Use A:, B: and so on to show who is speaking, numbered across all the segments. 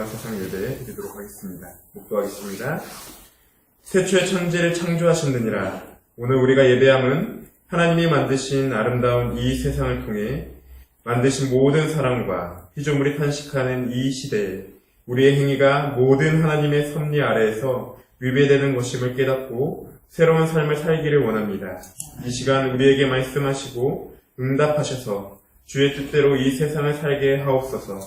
A: 세상 예배 드리도록 하겠습니다. 목도하겠습니다. 태초에 천지를 창조하셨느니라. 오늘 우리가 예배함은 하나님이 만드신 아름다운 이 세상을 통해 만드신 모든 사람과 피조물이 탄식하는 이 시대에 우리의 행위가 모든 하나님의 섭리 아래에서 위배되는 것임을 깨닫고 새로운 삶을 살기를 원합니다. 이 시간 우리에게 말씀하시고 응답하셔서 주의 뜻대로 이 세상을 살게 하옵소서.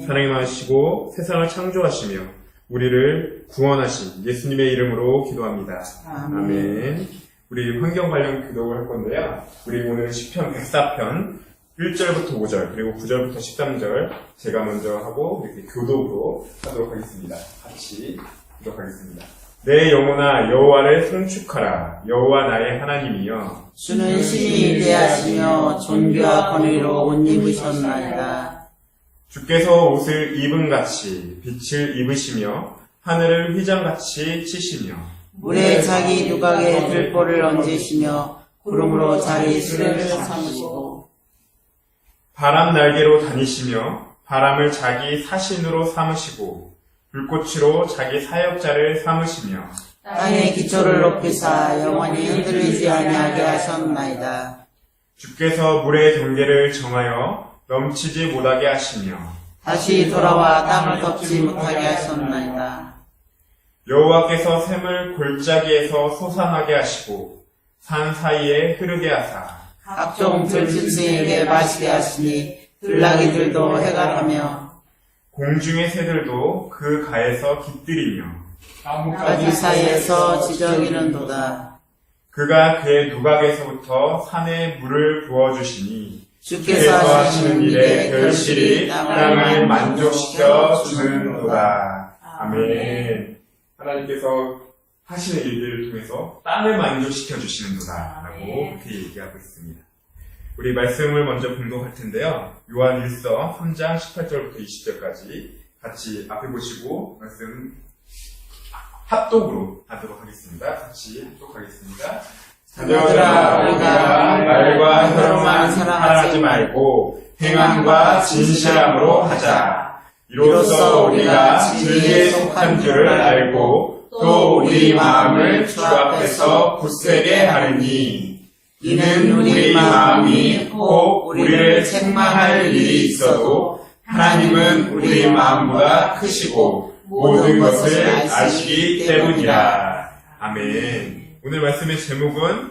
A: 사랑하시고 세상을 창조하시며 우리를 구원하신 예수님의 이름으로 기도합니다. 아멘. 우리 환경 관련 기도를 할 건데요. 우리 오늘 시편 104편 1절부터 5절 그리고 9절부터 13절 제가 먼저 하고 이렇게 교독으로 하도록 하겠습니다. 같이 기도하겠습니다. 내 영혼아 여호와를 송축하라. 여호와 나의 하나님이여
B: 주는 신이 위대하시며 존귀와 권위로 옷 입으셨나이다.
A: 주께서 옷을 입은 같이 빛을 입으시며 하늘을 휘장같이 치시며
B: 물에 자기 누각에 들보를 얹으시며 구름으로 자기 수레를 삼으시고
A: 바람 날개로 다니시며 바람을 자기 사신으로 삼으시고 불꽃으로 자기 사역자를 삼으시며
B: 땅의 기초를 높이사 영원히 흔들리지 아니하게 하셨나이다.
A: 주께서 물의 경계를 정하여 넘치지 못하게 하시며
B: 다시 돌아와 땅을 덮지 못하게 하셨나이다.
A: 여호와께서 샘을 골짜기에서 솟아나게 하시고 산 사이에 흐르게 하사
B: 각종 들짐승에게 마시게 하시니 들나귀들도 해갈하며
A: 공중의 새들도 그 가에서 깃들이며
B: 나뭇가지 사이에서 지저귀는도다.
A: 그가 그의 누각에서부터 산에 물을 부어주시니
B: 주께서 하시는 일에 결실이
A: 땅을 만족시켜 주는도다. 아멘. 하나님께서 하시는 일들을 통해서 땅을 만족시켜 주시는도다 라고 그렇게 얘기하고 있습니다. 우리 말씀을 먼저 공독할 텐데요. 요한 1서 3장 18절부터 20절까지 같이 앞에 보시고 말씀 합독으로 하도록 하겠습니다. 같이 합독하겠습니다. 자녀들아 우리가 말과 혀로만 사랑하지 말고 행함과 진실함으로 하자. 이로써 우리가 진리에 속한 줄을 알고 또 우리 마음을 주 앞에서 굳세게 하느니 이는 우리 마음이 혹 우리를 책망할 일이 있어도 하나님은 우리 마음보다 크시고 모든 것을 아시기 때문이라. 아멘. 오늘 말씀의 제목은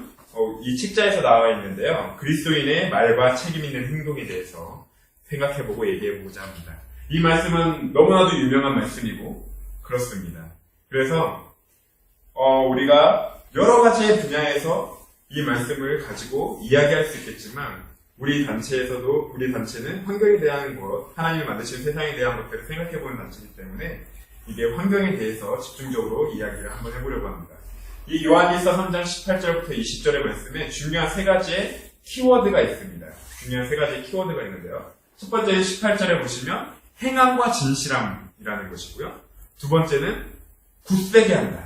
A: 이 책자에서 나와 있는데요. 그리스도인의 말과 책임 있는 행동에 대해서 생각해보고 얘기해보고자 합니다. 이 말씀은 너무나도 유명한 말씀이고 그렇습니다. 그래서 우리가 여러 가지의 분야에서 이 말씀을 가지고 이야기할 수 있겠지만 우리 단체는 환경에 대한 것, 하나님이 만드신 세상에 대한 것들을 생각해보는 단체이기 때문에 이게 환경에 대해서 집중적으로 이야기를 한번 해보려고 합니다. 이 요한일서 3장 18절부터 20절의 말씀에 중요한 세 가지의 키워드가 있습니다. 중요한 세 가지의 키워드가 있는데요. 첫 번째는 18절에 보시면 행함과 진실함이라는 것이고요. 두 번째는 굳세게 한다.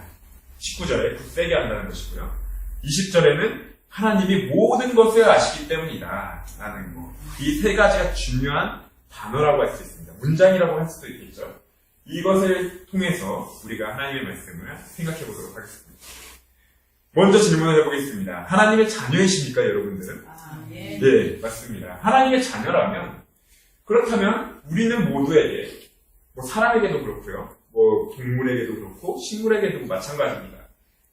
A: 19절에 굳세게 한다는 것이고요. 20절에는 하나님이 모든 것을 아시기 때문이다 라는 거. 이 세 가지가 중요한 단어라고 할 수 있습니다. 문장이라고 할 수도 있겠죠. 이것을 통해서 우리가 하나님의 말씀을 생각해 보도록 하겠습니다. 먼저 질문을 해보겠습니다. 하나님의 자녀이십니까, 여러분들은? 네, 맞습니다. 하나님의 자녀라면, 그렇다면 우리는 모두에게, 사람에게도 그렇고요, 동물에게도 그렇고, 식물에게도 마찬가지입니다.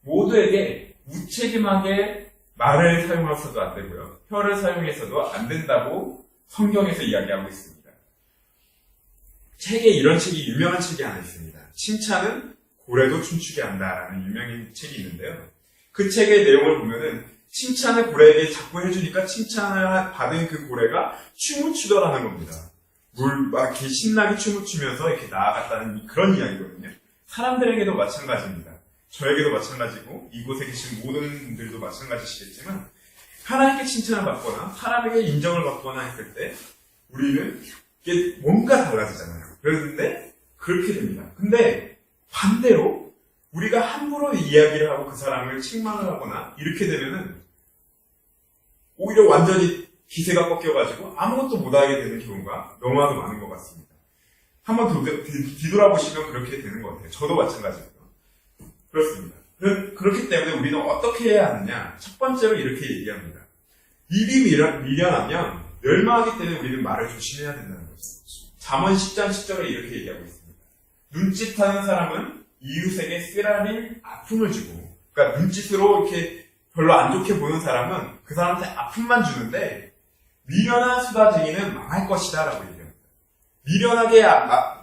A: 모두에게 무책임하게 말을 사용해서도 안 되고요, 혀를 사용해서도 안 된다고 성경에서 이야기하고 있습니다. 유명한 책이 하나 있습니다. 칭찬은 고래도 춤추게 한다라는 유명한 책이 있는데요. 그 책의 내용을 보면은 칭찬을 고래에게 자꾸 해주니까 칭찬을 받은 그 고래가 춤을 추더라는 겁니다. 이렇게 신나게 춤을 추면서 이렇게 나아갔다는 그런 이야기거든요. 사람들에게도 마찬가지입니다. 저에게도 마찬가지고 이곳에 계신 모든 분들도 마찬가지시겠지만 하나님께 칭찬을 받거나 사람에게 인정을 받거나 했을 때 우리는 이게 뭔가 달라지잖아요. 그런데 그렇게 됩니다. 근데 반대로 우리가 함부로 이야기를 하고 그 사람을 책망을 하거나 이렇게 되면은 오히려 완전히 기세가 꺾여가지고 아무것도 못하게 되는 경우가 너무나도 많은 것 같습니다. 한번 뒤돌아보시면 그렇게 되는 것 같아요. 저도 마찬가지고요. 그렇습니다. 그렇기 때문에 우리는 어떻게 해야 하느냐? 첫 번째로 이렇게 얘기합니다. 입이 미련하면 멸망하기 때문에 우리는 말을 조심해야 된다는 거죠. 잠언 10장 10절에 이렇게 얘기하고 있습니다. 눈짓하는 사람은 이웃에게 쓰라릴 아픔을 주고, 그러니까 눈짓으로 이렇게 별로 안 좋게 보는 사람은 그 사람한테 아픔만 주는데, 미련한 수다쟁이는 망할 것이다 라고 얘기합니다. 미련하게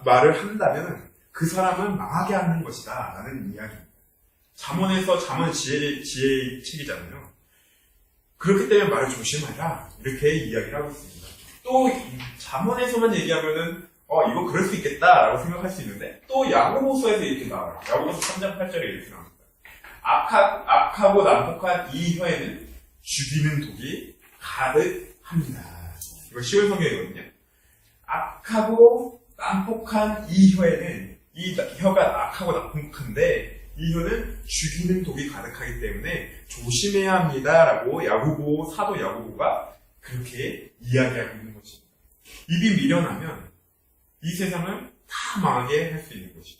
A: 말을 한다면 그 사람은 망하게 하는 것이다 라는 이야기입니다. 잠언에서 잠언 지혜의 책이잖아요. 그렇기 때문에 말을 조심하라 이렇게 이야기를 하고 있습니다. 또 잠언에서만 얘기하면은 이거 그럴 수 있겠다라고 생각할 수 있는데 또 야고보서에서 이렇게 나와요. 야고보서 3장 8절에 이렇게 나옵니다. 악하고 난폭한 이 혀에는 죽이는 독이 가득합니다. 이거 쉬운 성경이거든요. 악하고 난폭한 이 혀에는 이 혀가 악하고 난폭한데 이 혀는 죽이는 독이 가득하기 때문에 조심해야 합니다라고 사도 야고보가 그렇게 이야기하고 있는 것입니다. 입이 미련하면 이 세상을 다 망하게 할 수 있는 것이죠.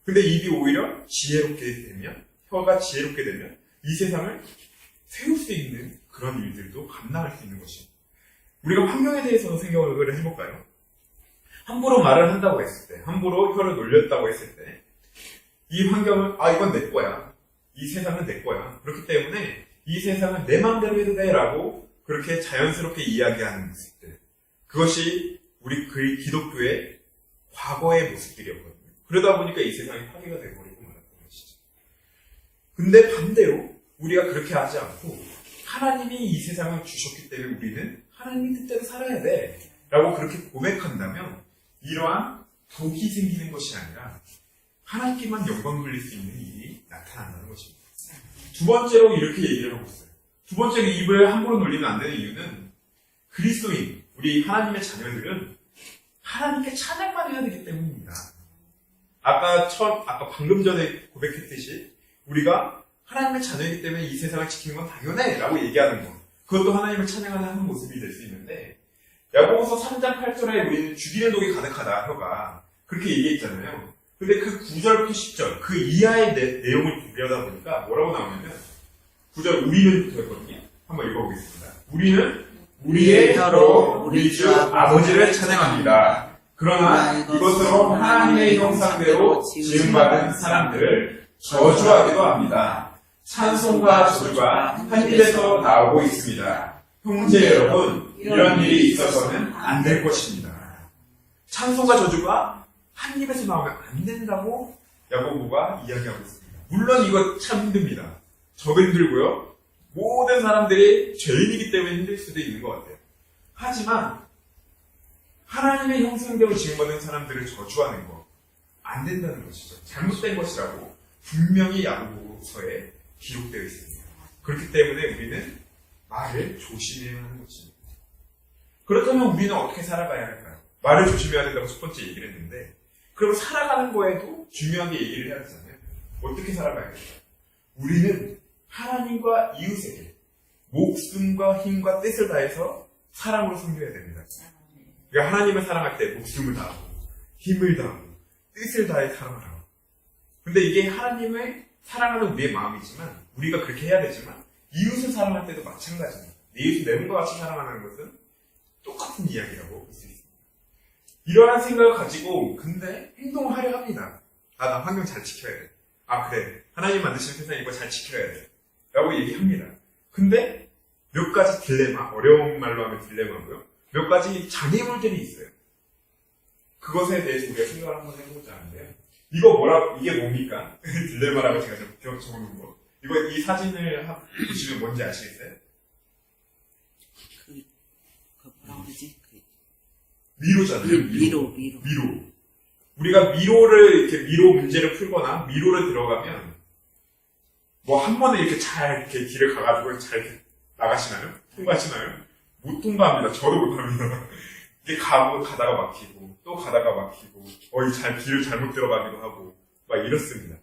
A: 근데 입이 오히려 지혜롭게 되면, 혀가 지혜롭게 되면 이 세상을 세울 수 있는 그런 일들도 감당할 수 있는 것입니다. 우리가 환경에 대해서 생각을 해볼까요? 함부로 말을 한다고 했을 때, 함부로 혀를 놀렸다고 했을 때, 이 환경은, 이건 내 거야. 이 세상은 내 거야. 그렇기 때문에 이 세상은 내 마음대로 해도 돼 라고 그렇게 자연스럽게 이야기하는 모습들. 그것이 우리 기독교의 과거의 모습들이었거든요. 그러다 보니까 이 세상이 파괴가 되어버리고 말았던 것이죠. 근데 반대로 우리가 그렇게 하지 않고 하나님이 이 세상을 주셨기 때문에 우리는 하나님의 뜻대로 살아야 돼 라고 그렇게 고백한다면 이러한 독이 생기는 것이 아니라 하나님께만 영광 돌릴 수 있는 일이 나타난다는 것입니다. 두 번째로 이렇게 얘기를 하고 있어요. 두 번째로 입을 함부로 놀리면 안 되는 이유는 그리스도인, 우리 하나님의 자녀들은 하나님께 찬양만 해야 되기 때문입니다. 아까 방금 전에 고백했듯이 우리가 하나님의 자녀이기 때문에 이 세상을 지키는 건 당연해 라고 얘기하는 것. 그것도 하나님을 찬양하는 모습이 될 수 있는데 야고보서 3장 8절에 우리는 죽이는 독이 가득하다 혀가 그렇게 얘기했잖아요. 근데 그 9절부터 10절 그 이하의 내용을 보려다 보니까 뭐라고 나오냐면 9절 우리는부터였거든요. 한번 읽어보겠습니다. 우리는 우리의 혀로 우리 주 아버지를 찬양합니다. 그러나 이것으로 하나님의 형상대로 지음받은 사람들을 저주하기도 합니다. 찬송과 저주가 한 입에서 나오고 있습니다. 형제 여러분, 이런 일이 있어서는 안 될 것입니다. 찬송과 저주가 한 입에서 나오면 안 된다고 야고보가 이야기하고 있습니다. 물론 이거 참 힘듭니다. 저도 힘들고요. 모든 사람들이 죄인이기 때문에 힘들 수도 있는 것 같아요. 하지만 하나님의 형상대로 지음받은 사람들을 저주하는 거 안 된다는 것이죠. 잘못된 것이라고 분명히 야고보서에 기록되어 있습니다. 그렇기 때문에 우리는 말을 조심해야 하는 것입니다. 그렇다면 우리는 어떻게 살아가야 할까요? 말을 조심해야 된다고 첫 번째 얘기를 했는데 그럼 살아가는 거에도 중요하게 얘기를 해야 되잖아요. 어떻게 살아가야 할까요? 우리는 하나님과 이웃에게 목숨과 힘과 뜻을 다해서 사랑으로 섬겨야 됩니다. 그러니까 하나님을 사랑할 때 목숨을 다하고 힘을 다하고 뜻을 다해 사랑하라고. 근데 이게 하나님을 사랑하는 우리의 마음이지만 우리가 그렇게 해야 되지만 이웃을 사랑할 때도 마찬가지입니다. 내 이웃을 내 몸과 같이 사랑하는 것은 똑같은 이야기라고 볼 수 있습니다. 이러한 생각을 가지고 근데 행동을 하려 합니다. 나 환경 잘 지켜야 돼. 그래. 하나님 만드신 세상 이거 잘 지켜야 돼. 라고 얘기합니다. 근데 몇 가지 딜레마, 어려운 말로 하면 딜레마고요. 몇 가지 장애물들이 있어요. 그것에 대해서 우리가 생각을 한번 해보자 하는데요. 이게 뭡니까? 딜레마라고 제가 적어놓은 거. 이 사진을 보시면 뭔지 아시겠어요?
B: 뭐라고 그러지?
A: 미로잖아요.
B: 미로.
A: 우리가 미로 문제를 풀거나 미로를 들어가면 한 번에 이렇게 잘 이렇게 길을 가가지고 잘 이렇게 나가시나요? 통과하시나요? 못 통과합니다. 저도 못합니다. 이게 가다가 막히고 또 가다가 막히고 길을 잘못 들어가기도 하고 막 이렇습니다.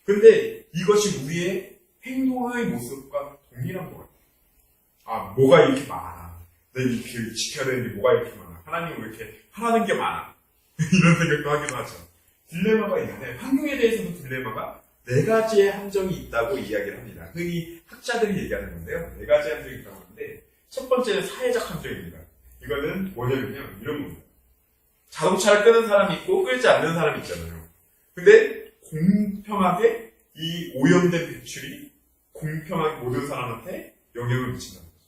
A: 근데 이것이 우리의 행동의 모습과 동일한 것 같아요. 뭐가 이렇게 많아. 내가 이렇게 지켜야 되는 게 뭐가 이렇게 많아. 하나님은 왜 이렇게 하라는 게 많아. 이런 생각도 하기도 하죠. 딜레마가 있는데 환경에 대해서도 딜레마가 네 가지의 함정이 있다고 이야기를 합니다. 흔히 학자들이 얘기하는 건데요. 네 가지 함정이 있다고 하는데 첫 번째는 사회적 함정입니다. 이거는 뭐냐면요. 이런 겁니다. 자동차를 끄는 사람이 있고 끌지 않는 사람이 있잖아요. 근데 공평하게 이 오염된 배출이 공평하게 모든 사람한테 영향을 미친다는 거죠.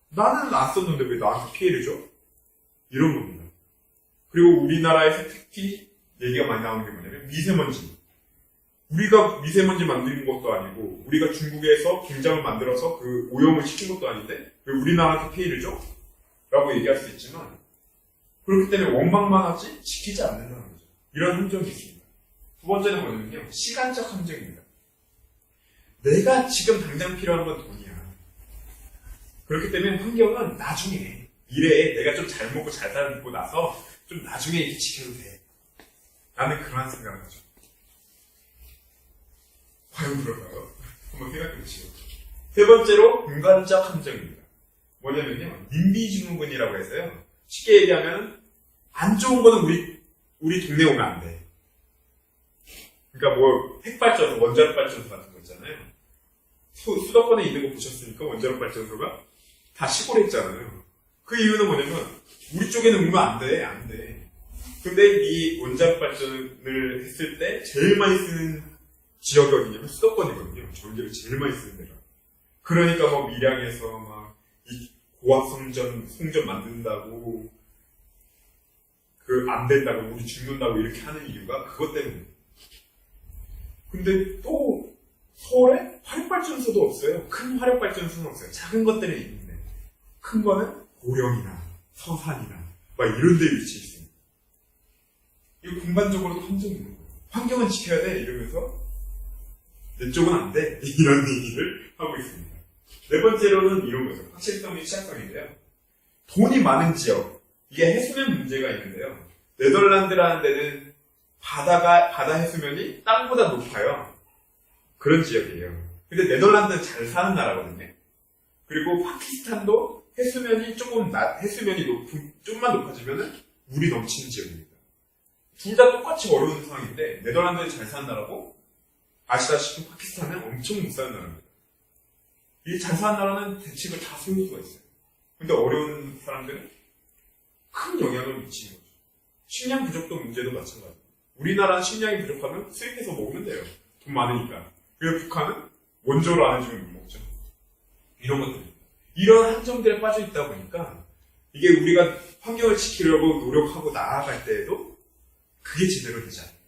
A: 나는 안 썼는데 왜 나한테 피해를 줘? 이런 겁니다. 그리고 우리나라에서 특히 얘기가 많이 나오는 게 뭐냐면 미세먼지. 우리가 미세먼지 만드는 것도 아니고 우리가 중국에서 공장을 만들어서 그 오염을 시킨 것도 아닌데 왜 우리나라한테 피해를 줘? 라고 얘기할 수 있지만 그렇기 때문에 원망만 하지 지키지 않는다는 거죠. 이런 함정이 있습니다. 두 번째는 뭐냐면요. 시간적 함정입니다. 내가 지금 당장 필요한 건 돈이야. 그렇기 때문에 환경은 나중에 미래에 내가 좀 잘 먹고 잘 살고 나서 좀 나중에 이렇게 지켜도 돼. 라는 그러한 생각을 하죠. 과연 그럴까요? 한번 생각해 보시죠. 세 번째로 공간적 함정입니다. 뭐냐면요. 님비증후군이라고 해서요. 쉽게 얘기하면 안 좋은 거는 우리 동네에 오면 안 돼. 그러니까 뭐 핵발전소, 원자력 발전소 같은 거 있잖아요. 수도권에 있는 거 보셨으니까 원자력 발전소가 다 시골에 있잖아요. 그 이유는 뭐냐면 우리 쪽에는 오면 안 돼, 안 돼. 근데 이 원자력 발전을 했을 때 제일 많이 쓰는 지역이 어디냐면 수도권이거든요. 전기를 제일 많이 쓰는 데가. 그러니까 뭐 밀양에서 막 이 고압 송전 만든다고 안 된다고 우리 죽는다고 이렇게 하는 이유가 그것 때문에. 근데 또 서울에 화력발전소도 없어요. 큰 화력발전소는 없어요. 작은 것들은 있는데 큰 거는 고령이나 서산이나 막 이런 데 위치해 있습니다. 이거 공간적으로도 함정이 있는 거예요. 환경은 지켜야 돼 이러면서 내 쪽은 안 돼 이런 얘기를 하고 있습니다. 네 번째로는 이런 거죠. 확실성이 취약성인데요. 돈이 많은 지역, 이게 해수면 문제가 있는데요. 네덜란드라는 데는 바다 해수면이 땅보다 높아요. 그런 지역이에요. 근데 네덜란드는 잘 사는 나라거든요. 그리고 파키스탄도 해수면이 좀만 높아지면은 물이 넘치는 지역입니다. 둘 다 똑같이 어려운 상황인데 네덜란드는 잘 사는 나라고 아시다시피 파키스탄은 엄청 못 사는 나라입니다. 이 잘 사는 나라는 대책을 다 세울 수가 있어요. 근데 어려운 사람들은 큰 영향을 미치는 거죠. 식량 부족도 문제도 마찬가지예요. 우리나라는 식량이 부족하면 수입해서 먹으면 돼요. 돈 많으니까. 그리고 북한은 원조로 안 해주면 못 먹죠. 이런 것들입니다. 이런 함정들에 빠져 있다 보니까 이게 우리가 환경을 지키려고 노력하고 나아갈 때에도 그게 제대로 되지 않는다.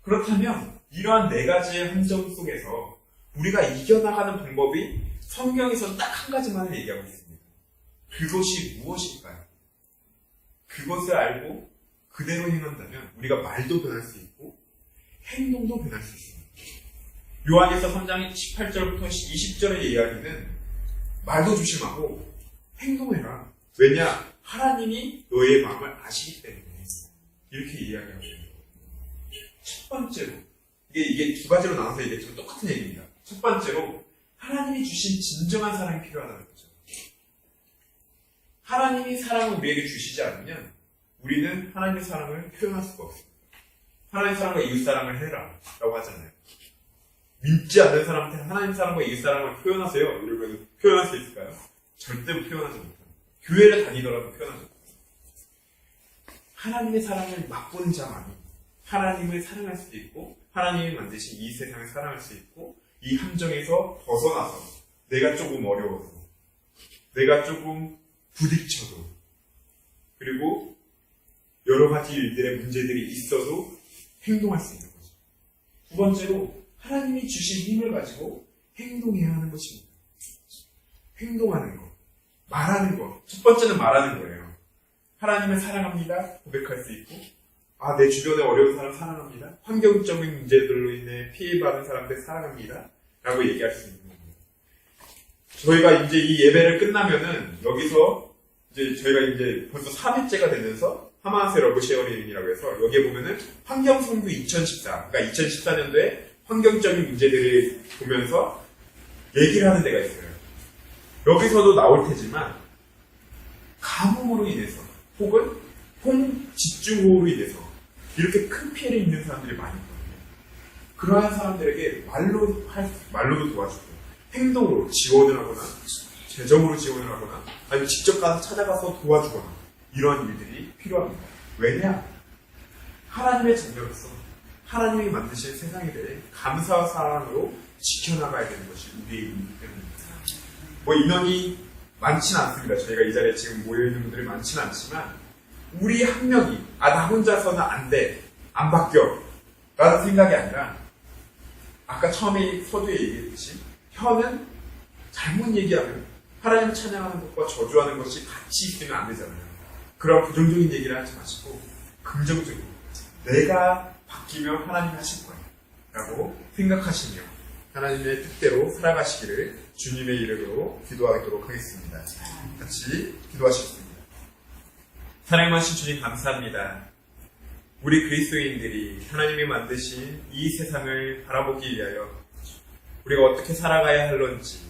A: 그렇다면 이러한 네 가지의 함정 속에서 우리가 이겨나가는 방법이 성경에서 딱 한 가지만을 얘기하고 있습니다. 그것이 무엇일까요? 그것을 알고 그대로 행한다면 우리가 말도 변할 수 있고 행동도 변할 수 있습니다. 요한에서 3장 18절부터 20절의 이야기는 말도 조심하고 행동해라. 왜냐? 하나님이 너의 마음을 아시기 때문에 이렇게 이야기하고 있습니다. 첫 번째로 이게 두 가지로 나눠서 얘기했지만 똑같은 얘기입니다. 첫 번째로 하나님이 주신 진정한 사랑이 필요하다는 거죠. 하나님이 사랑을 우리에게 주시지 않으면 우리는 하나님의 사랑을 표현할 수가 없습니다. 하나님의 사랑과 이웃 사랑을 해라 라고 하잖아요. 믿지 않는 사람한테 하나님 사랑과 이웃 사랑을 표현하세요 이러면 표현할 수 있을까요? 절대 표현하지 못합니다. 교회를 다니더라도 표현하지 못합니다. 하나님의 사랑을 맛보는 자만이 하나님을 사랑할 수도 있고 하나님이 만드신 이 세상을 사랑할 수 있고 이 함정에서 벗어나서 내가 조금 어려워도 내가 조금 부딪혀도 그리고 여러 가지 일들의 문제들이 있어도 행동할 수 있는 거죠. 두 번째로 하나님이 주신 힘을 가지고 행동해야 하는 것입니다. 행동하는 것, 말하는 것. 첫 번째는 말하는 거예요. 하나님을 사랑합니다. 고백할 수 있고 내 주변에 어려운 사람 사랑합니다. 환경적인 문제들로 인해 피해받은 사람들 사랑합니다. 라고 얘기할 수 있는 겁니다. 저희가 이제 이 예배를 끝나면은 여기서 이제 저희가 이제 벌써 3회째가 되면서 하마세 러브 쉐어링이라고 해서 여기에 보면은 환경성교 2014, 그러니까 2014년도에 환경적인 문제들을 보면서 얘기를 하는 데가 있어요. 여기서도 나올 테지만 가뭄으로 인해서 혹은 집중호우로 인해서 이렇게 큰 피해를 입는 사람들이 많이 있거든요. 그러한 사람들에게 말로도 도와주고 행동으로 지원을 하거나 재정으로 지원을 하거나 아니면 직접 가서 찾아가서 도와주거나 이러한 일들이 필요합니다. 왜냐? 하나님의 자녀로서 하나님이 만드신 세상에 대해 감사와 사랑으로 지켜나가야 되는 것이 우리의 일이기 때문입니다. 뭐 인원이 많지는 않습니다. 저희가 이 자리에 지금 모여있는 분들이 많지는 않지만 우리 한 명이 나 혼자서는 안 돼, 안 바뀌어 라는 생각이 아니라 아까 처음에 서두에 얘기했듯이 혀는 잘못 얘기하면 하나님을 찬양하는 것과 저주하는 것이 같이 있으면 안 되잖아요. 그런 부정적인 얘기를 하지 마시고 긍정적으로 내가 바뀌면 하나님이 하실 거야 라고 생각하시며 하나님의 뜻대로 살아가시기를 주님의 이름으로 기도하도록 하겠습니다. 같이 기도하시겠습니다. 사랑하신 주님 감사합니다. 우리 그리스도인들이 하나님이 만드신 이 세상을 바라보기 위하여 우리가 어떻게 살아가야 할런지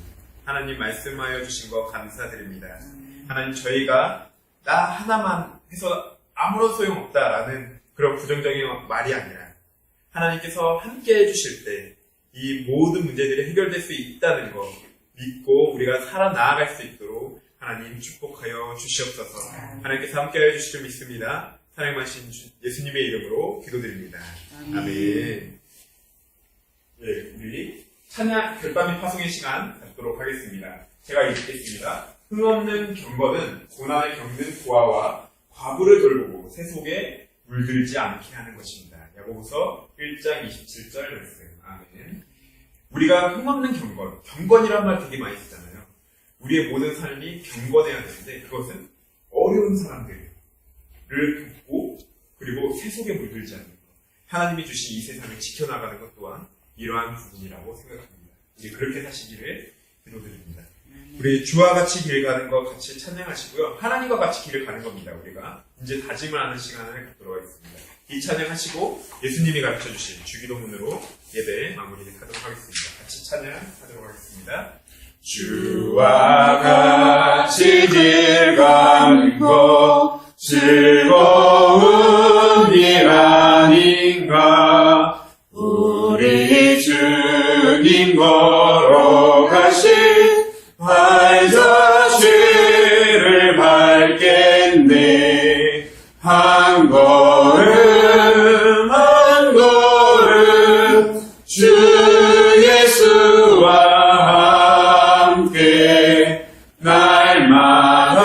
A: 하나님 말씀하여 주신 것 감사드립니다. 하나님 저희가 나 하나만 해서 아무런 소용없다라는 그런 부정적인 말이 아니라 하나님께서 함께 해주실 때 이 모든 문제들이 해결될 수 있다는 거 믿고 우리가 살아나아갈 수 있도록 하나님 축복하여 주시옵소서. 하나님께서 함께하여 주실 줄 믿습니다. 사랑하신 예수님의 이름으로 기도드립니다. 아멘. 예, 우리 찬양 별밤의 파송의 시간 갖도록 하겠습니다. 제가 읽겠습니다. 흠없는 경건은 고난을 겪는 고아와 과부를 돌보고 새 속에 물들지 않게 하는 것입니다. 야고보서 1장 27절 말씀. 아멘. 우리가 흠없는 경건이란 말 되게 많이 쓰잖아요. 우리의 모든 삶이 경건해야 되는데 그것은 어려운 사람들을 돕고 그리고 새 속에 물들지 않는 것. 하나님이 주신 이 세상을 지켜나가는 것 또한 이러한 부분이라고 생각합니다. 이제 그렇게 사시기를 기도드립니다. 우리 주와 같이 길 가는 것 같이 찬양하시고요. 하나님과 같이 길을 가는 겁니다. 우리가 이제 다짐을 하는 시간을 갖도록 하겠습니다. 이 찬양하시고 예수님이 가르쳐주신 주기도문으로 예배 마무리하도록 하겠습니다. 같이 찬양하도록 하겠습니다. 주와 같이 길 가는 것 즐거운 일 아닌가. 우리 주님 걸어가신 발자취를 밟겠네. 한 걸음 한 걸음 주 예수와 함께 날마다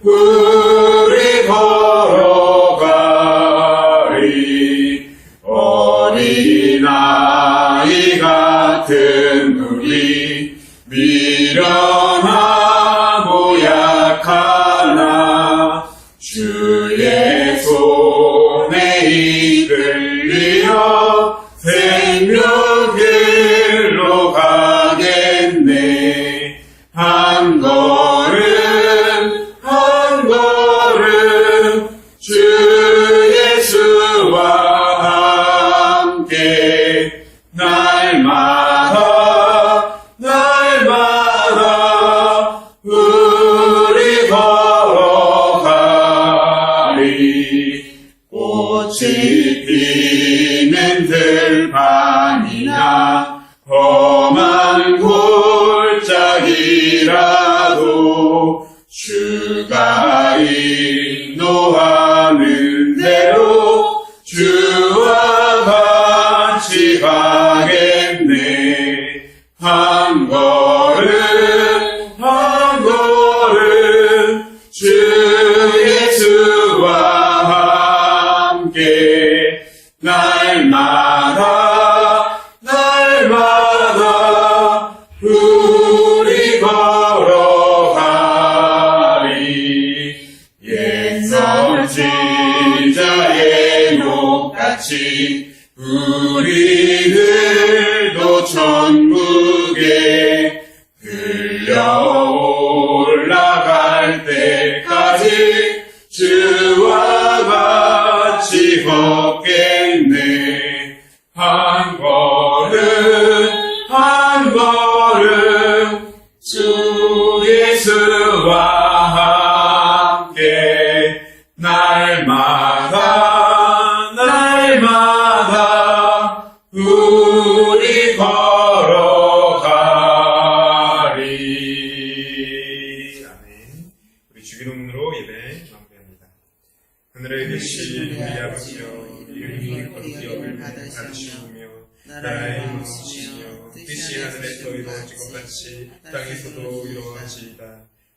A: 우리 걸어가리. 어린아이 같은 우리 미련하고 약하나 주의 손에 이끌리어 생명길로 가겠네. 한 걸음 한 걸음 주 예수와 함께 날마다 우리 걸어가리. 꽃이 피는 들판이나 험한 골짜기라도 주가 인도하는 대로 주와 같이 가겠네. 한 걸음 한 걸음 주 예수와 함께 날마다 우리 걸어가리. 옛 선지자의 욕같이 우리들도 천국에 흘려 올라갈 때까지 주와 같이 걷겠네. 한 걸음 한 걸음 주 예수와 날마다 우리 걸어가리. 아멘. 우리 주기도문으로 예배 마무리합니다. 하늘에 계신 우리 아버지여, 이름이 거룩히 여김을 받으시오며 나라의 이루어지시며 뜻이 하늘에서 이루어진 것 같이 땅에서도 이루어지이다.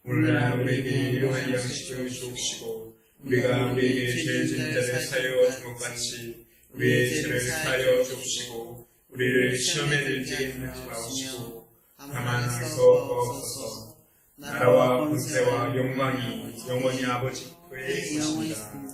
A: 오늘날 우리에게 일용할 양식을 주옵시고 우리가 우리에게 죄 지은 자를 사하여 준 것 같이 우리의 죄를 사하여 주옵시고 우리를 시험에 들게 하지 마옵시고 다만 하소서. 나라와 권세와 영광이 영원히 아버지께 있습니다.